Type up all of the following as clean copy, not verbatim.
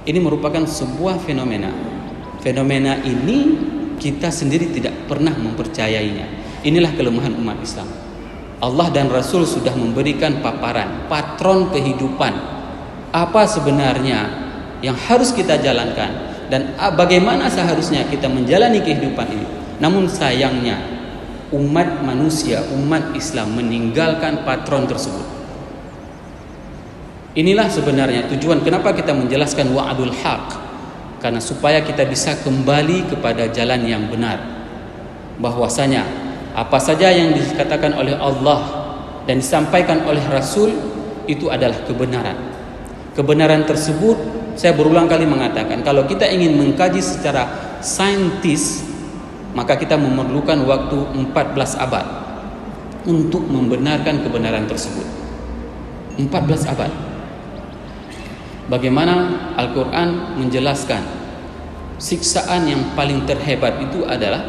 Ini merupakan sebuah fenomena. Fenomena ini kita sendiri tidak pernah mempercayainya. Inilah kelemahan umat Islam. Allah dan Rasul sudah memberikan paparan, patron kehidupan. Apa sebenarnya yang harus kita jalankan dan bagaimana seharusnya kita menjalani kehidupan ini. Namun sayangnya umat manusia, umat Islam meninggalkan patron tersebut. Inilah sebenarnya tujuan kenapa kita menjelaskan wa'dul haq, karena supaya kita bisa kembali kepada jalan yang benar, bahwasanya apa saja yang dikatakan oleh Allah dan disampaikan oleh Rasul itu adalah kebenaran. Kebenaran tersebut, saya berulang kali mengatakan, kalau kita ingin mengkaji secara saintis, maka kita memerlukan waktu 14 abad untuk membenarkan kebenaran tersebut. 14 abad. Bagaimana Al-Quran menjelaskan siksaan yang paling terhebat itu adalah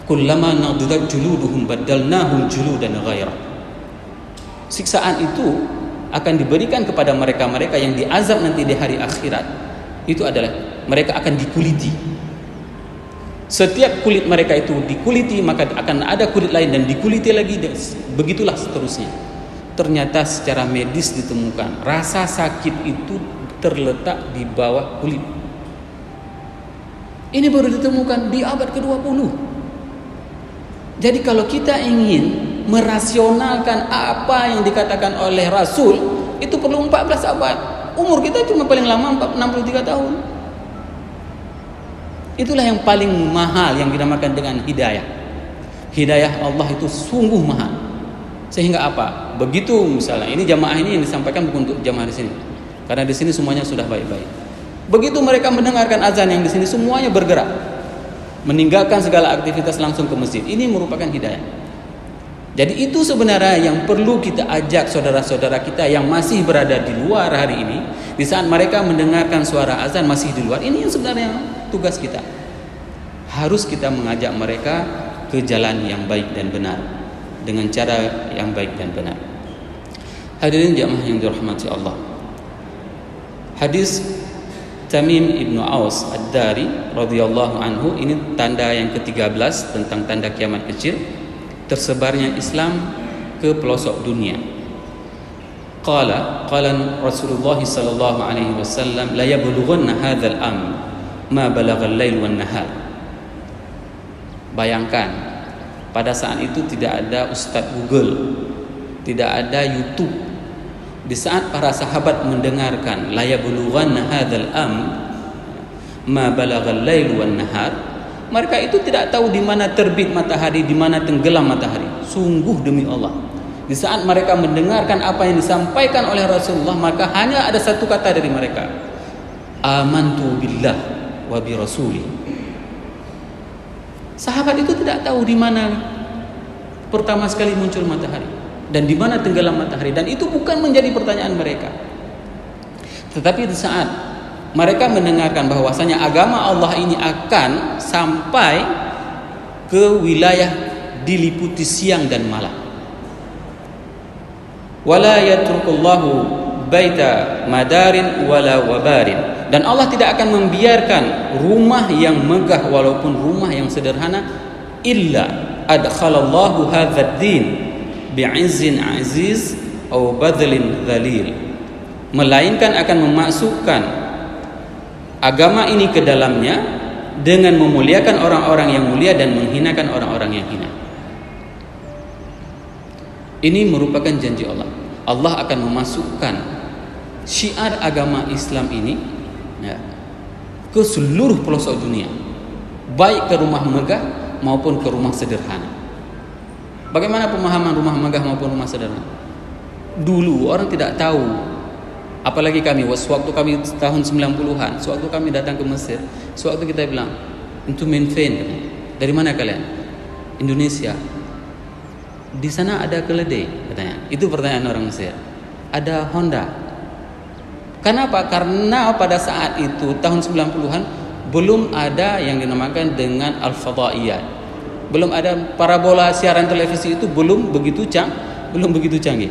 kullama naddat juluduhum baddalnahum juludan ghairah. Siksaan itu akan diberikan kepada mereka-mereka yang diazab nanti di hari akhirat. Itu adalah mereka akan dikuliti. Setiap kulit mereka itu dikuliti, maka akan ada kulit lain dan dikuliti lagi, begitulah seterusnya. Ternyata secara medis ditemukan rasa sakit itu terletak di bawah kulit. Ini baru ditemukan di abad ke-20. Jadi kalau kita ingin merasionalkan apa yang dikatakan oleh Rasul, itu perlu 14 abad. Umur kita cuma paling lama 63 tahun. Itulah yang paling mahal yang dinamakan dengan hidayah. Hidayah Allah itu sungguh mahal. Sehingga apa? Begitu misalnya ini jamaah ini yang disampaikan bukan untuk jamaah di sini, karena di sini semuanya sudah baik-baik. Begitu mereka mendengarkan azan yang di sini semuanya bergerak, meninggalkan segala aktivitas langsung ke masjid. Ini merupakan hidayah. Jadi itu sebenarnya yang perlu kita ajak saudara-saudara kita yang masih berada di luar hari ini. Di saat mereka mendengarkan suara azan masih di luar, ini yang sebenarnya tugas kita. Harus kita mengajak mereka ke jalan yang baik dan benar, dengan cara yang baik dan benar. Hadirin jamaah yang dirahmati Allah. Hadis Tamim ibnu Aus Ad-Dari radhiyallahu anhu, ini tanda yang ke-13 tentang tanda kiamat kecil, tersebarnya Islam ke pelosok dunia. Qala Rasulullah sallallahu alaihi wasallam la yablughanna hadzal amr ma balagha al-lail wan nahar. Bayangkan pada saat itu tidak ada Ustadz Google, tidak ada YouTube. Di saat para sahabat mendengarkan la yablughanna hadzal amr ma balagha al-lail wan nahar, mereka itu tidak tahu di mana terbit matahari, di mana tenggelam matahari. Sungguh demi Allah, di saat mereka mendengarkan apa yang disampaikan oleh Rasulullah, maka hanya ada satu kata dari mereka, amantu billah wa bi rasuli. Sahabat itu tidak tahu di mana pertama sekali muncul matahari dan di mana tenggelam matahari, dan itu bukan menjadi pertanyaan mereka. Tetapi di saat mereka mendengarkan bahwasanya agama Allah ini akan sampai ke wilayah diliputi siang dan malam. Wala yatrukullahu baita madarin wala wabarin, dan Allah tidak akan membiarkan rumah yang megah walaupun rumah yang sederhana, illa adkhalallahu hadzal din bi'izzin aziz aw badlin dhalil, melainkan akan memasukkan agama ini ke dalamnya dengan memuliakan orang-orang yang mulia dan menghinakan orang-orang yang hina. Ini merupakan janji Allah. Allah akan memasukkan syiar agama Islam ini ke seluruh pelosok dunia, baik ke rumah megah maupun ke rumah sederhana. Bagaimana pemahaman rumah megah maupun rumah sederhana? Dulu orang tidak tahu, apalagi kami waktu kami tahun 90-an, sewaktu kami datang ke Mesir, sewaktu kita bilang, "Antum min fin?" Dari mana kalian? Indonesia. Di sana ada keledai, katanya. Itu pertanyaan orang Mesir. Ada Honda. Kenapa? Karena pada saat itu tahun 90-an belum ada yang dinamakan dengan al-fadaiyat. Belum ada parabola siaran televisi, itu belum begitu canggih.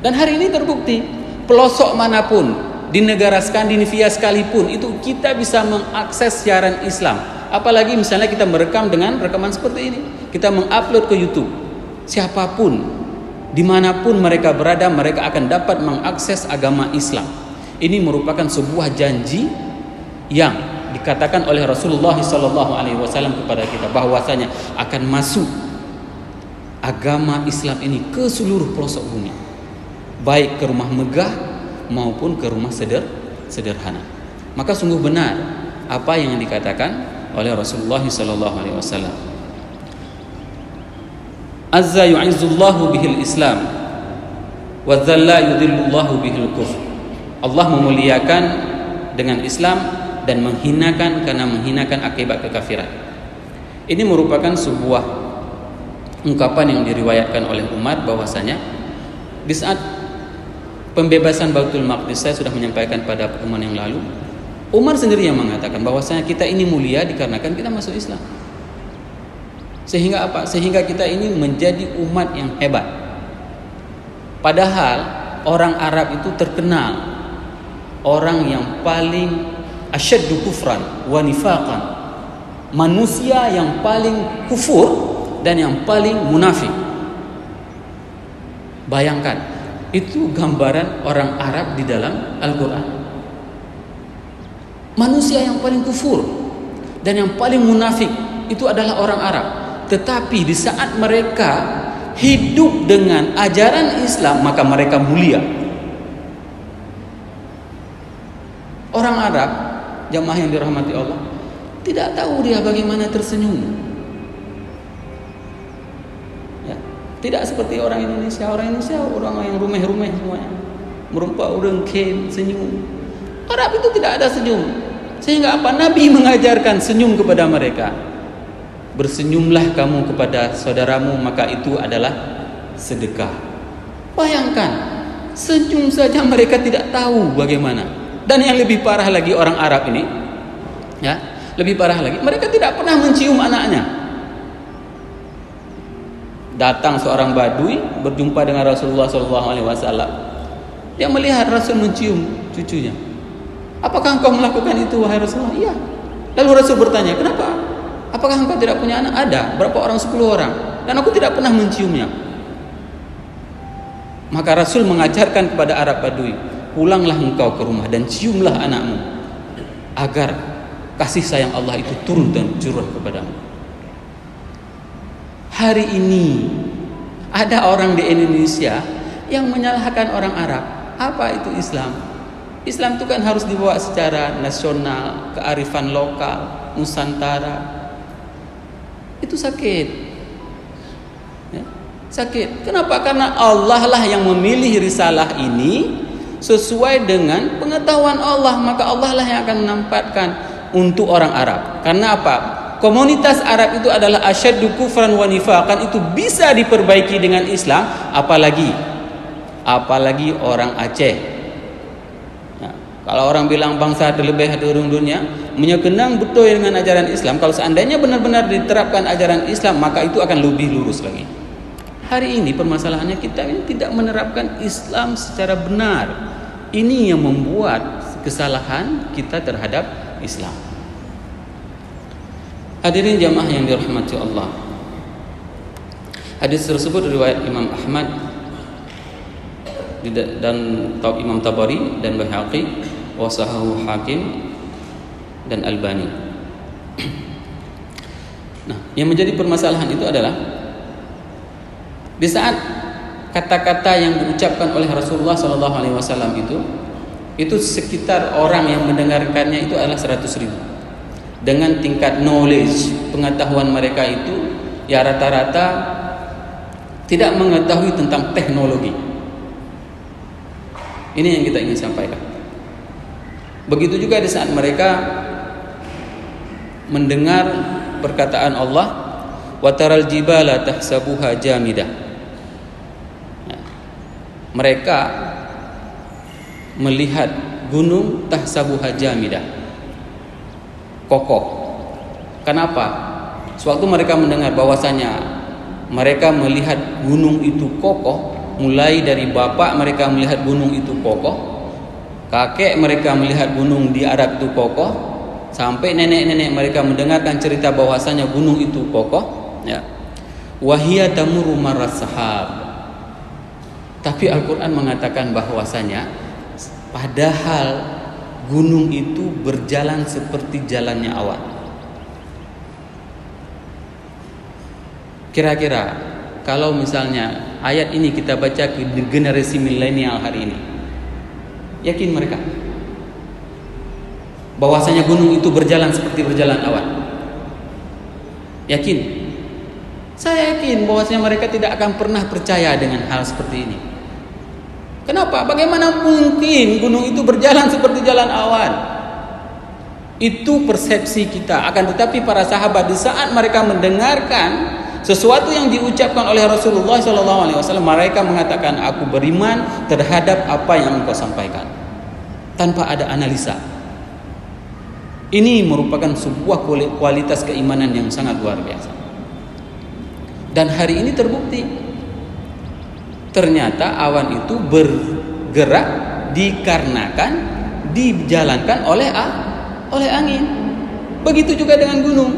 Dan hari ini terbukti pelosok manapun di negara Skandinavia sekalipun itu kita bisa mengakses siaran Islam. Apalagi misalnya kita merekam dengan rekaman seperti ini, kita mengupload ke YouTube. Siapapun, dimanapun mereka berada, mereka akan dapat mengakses agama Islam. Ini merupakan sebuah janji yang dikatakan oleh Rasulullah SAW kepada kita, bahwasanya akan masuk agama Islam ini ke seluruh pelosok bumi, baik ke rumah megah maupun ke rumah sederhana. Maka sungguh benar apa yang dikatakan oleh Rasulullah SAW. Azza yu'izzullahu bihil Islam wa dzalla yudhillullahu bihil kufr. Allah memuliakan dengan Islam dan menghinakan karena menghinakan akibat kekafiran. Ini merupakan sebuah ungkapan yang diriwayatkan oleh Umar, bahwasanya di saat pembebasan Baitul Maqdis, saya sudah menyampaikan pada pertemuan yang lalu, Umar sendiri yang mengatakan bahwasanya kita ini mulia dikarenakan kita masuk Islam. Sehingga apa? Sehingga kita ini menjadi umat yang hebat. Padahal orang Arab itu terkenal orang yang paling asyaddu kufran wa nifaqan, manusia yang paling kufur dan yang paling munafik. Bayangkan, itu gambaran orang Arab di dalam Al-Quran. Manusia yang paling kufur dan yang paling munafik itu adalah orang Arab. Tetapi di saat mereka hidup dengan ajaran Islam, maka mereka mulia. Orang Arab, jamaah yang dirahmati Allah, tidak tahu dia bagaimana tersenyum. Ya, tidak seperti orang Indonesia. Orang Indonesia orang yang rumeh-rumeh semuanya, merupa orang ken senyum. Arab itu tidak ada senyum. Sehingga apa? Nabi mengajarkan senyum kepada mereka. Bersenyumlah kamu kepada saudaramu, maka itu adalah sedekah. Bayangkan, senyum saja mereka tidak tahu bagaimana. Dan yang lebih parah lagi orang Arab ini, ya, lebih parah lagi, mereka tidak pernah mencium anaknya. Datang seorang Badui berjumpa dengan Rasulullah SAW. Dia melihat Rasul mencium cucunya. Apakah engkau melakukan itu, wahai Rasulullah? Iya. Lalu Rasul bertanya, kenapa? Apakah engkau tidak punya anak? Ada. Berapa orang? 10 orang. Dan aku tidak pernah menciumnya. Maka Rasul mengajarkan kepada Arab Badui, pulanglah engkau ke rumah dan ciumlah anakmu, agar kasih sayang Allah itu turun dan curah kepadamu. Hari ini ada orang di Indonesia yang menyalahkan orang Arab. Apa itu Islam? Islam itu kan harus dibawa secara nasional, kearifan lokal, nusantara. Itu sakit, ya, sakit. Kenapa? Karena Allah lah yang memilih risalah ini sesuai dengan pengetahuan Allah. Maka Allah lah yang akan menempatkan untuk orang Arab. Karena apa? Komunitas Arab itu adalah asyaddu kufran wa nifaqan, itu bisa diperbaiki dengan Islam. Apalagi orang Aceh. Kalau orang bilang bangsa terlebih di dunia, menyekenang betul dengan ajaran Islam. Kalau seandainya benar-benar diterapkan ajaran Islam, maka itu akan lebih lurus lagi. Hari ini permasalahannya kita ini tidak menerapkan Islam secara benar. Ini yang membuat kesalahan kita terhadap Islam. Hadirin jamaah yang dirahmati Allah, hadis tersebut riwayat Imam Ahmad dan Imam Tabari dan Baihaqi, wasahahu Hakim dan Albani. Nah, yang menjadi permasalahan itu adalah di saat kata-kata yang diucapkan oleh Rasulullah SAW itu sekitar orang yang mendengarkannya itu adalah 100.000. Dengan tingkat knowledge, pengetahuan mereka itu ya rata-rata tidak mengetahui tentang teknologi. Ini yang kita ingin sampaikan. Begitu juga di saat mereka mendengar perkataan Allah, wa taral jibala tahsabuha jamidah. Mereka melihat gunung tahsabuha jamidah, kokoh. Kenapa? Sewaktu mereka mendengar bahwasanya mereka melihat gunung itu kokoh, mulai dari bapak mereka melihat gunung itu kokoh, Kakek mereka melihat gunung di Arab itu kokoh, sampai nenek-nenek mereka mendengarkan cerita bahwasanya gunung itu kokoh, ya. Wahia tamurru marras sahab. Tapi Al-Quran mengatakan bahwasanya padahal gunung itu berjalan seperti jalannya awan. Kira-kira kalau misalnya ayat ini kita baca ke generasi milenial hari ini, yakin mereka bahwasanya gunung itu berjalan seperti berjalan awan? Yakin? Saya yakin bahwasanya mereka tidak akan pernah percaya dengan hal seperti ini. Kenapa? Bagaimana mungkin gunung itu berjalan seperti jalan awan? Itu persepsi kita. Akan tetapi para sahabat di saat mereka mendengarkan sesuatu yang diucapkan oleh Rasulullah SAW, mereka mengatakan, aku beriman terhadap apa yang engkau sampaikan, tanpa ada analisa. Ini merupakan sebuah kualitas keimanan yang sangat luar biasa. Dan hari ini terbukti, ternyata awan itu bergerak dikarenakan dijalankan oleh angin. Begitu juga dengan gunung.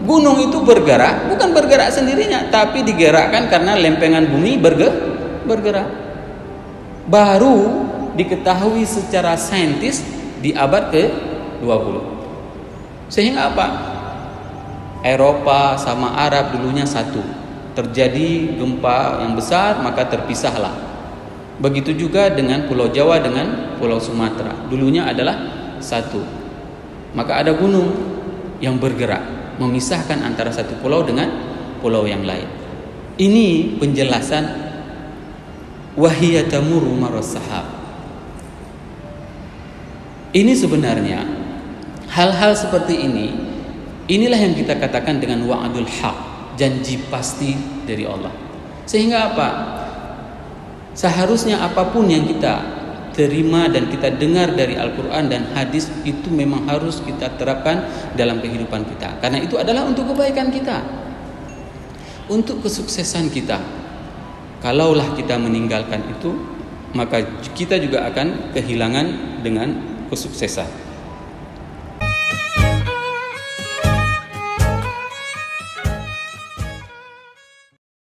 Gunung itu bergerak, bukan bergerak sendirinya, tapi digerakkan karena lempengan bumi bergerak. Baru diketahui secara saintis di abad ke-20. Sehingga apa? Eropa sama Arab dulunya satu. Terjadi gempa yang besar, maka terpisahlah. Begitu juga dengan Pulau Jawa dengan Pulau Sumatera. Dulunya adalah satu. Maka ada gunung yang bergerak, memisahkan antara satu pulau dengan pulau yang lain. Ini penjelasan wahia tamurru marras sahab. Ini sebenarnya hal-hal seperti ini, inilah yang kita katakan dengan wa'dul haq, janji pasti dari Allah. Sehingga apa? Seharusnya apapun yang kita terima dan kita dengar dari Al-Quran dan hadis itu memang harus kita terapkan dalam kehidupan kita, karena itu adalah untuk kebaikan kita, untuk kesuksesan kita. Kalaulah kita meninggalkan itu, maka kita juga akan kehilangan dengan kesuksesan.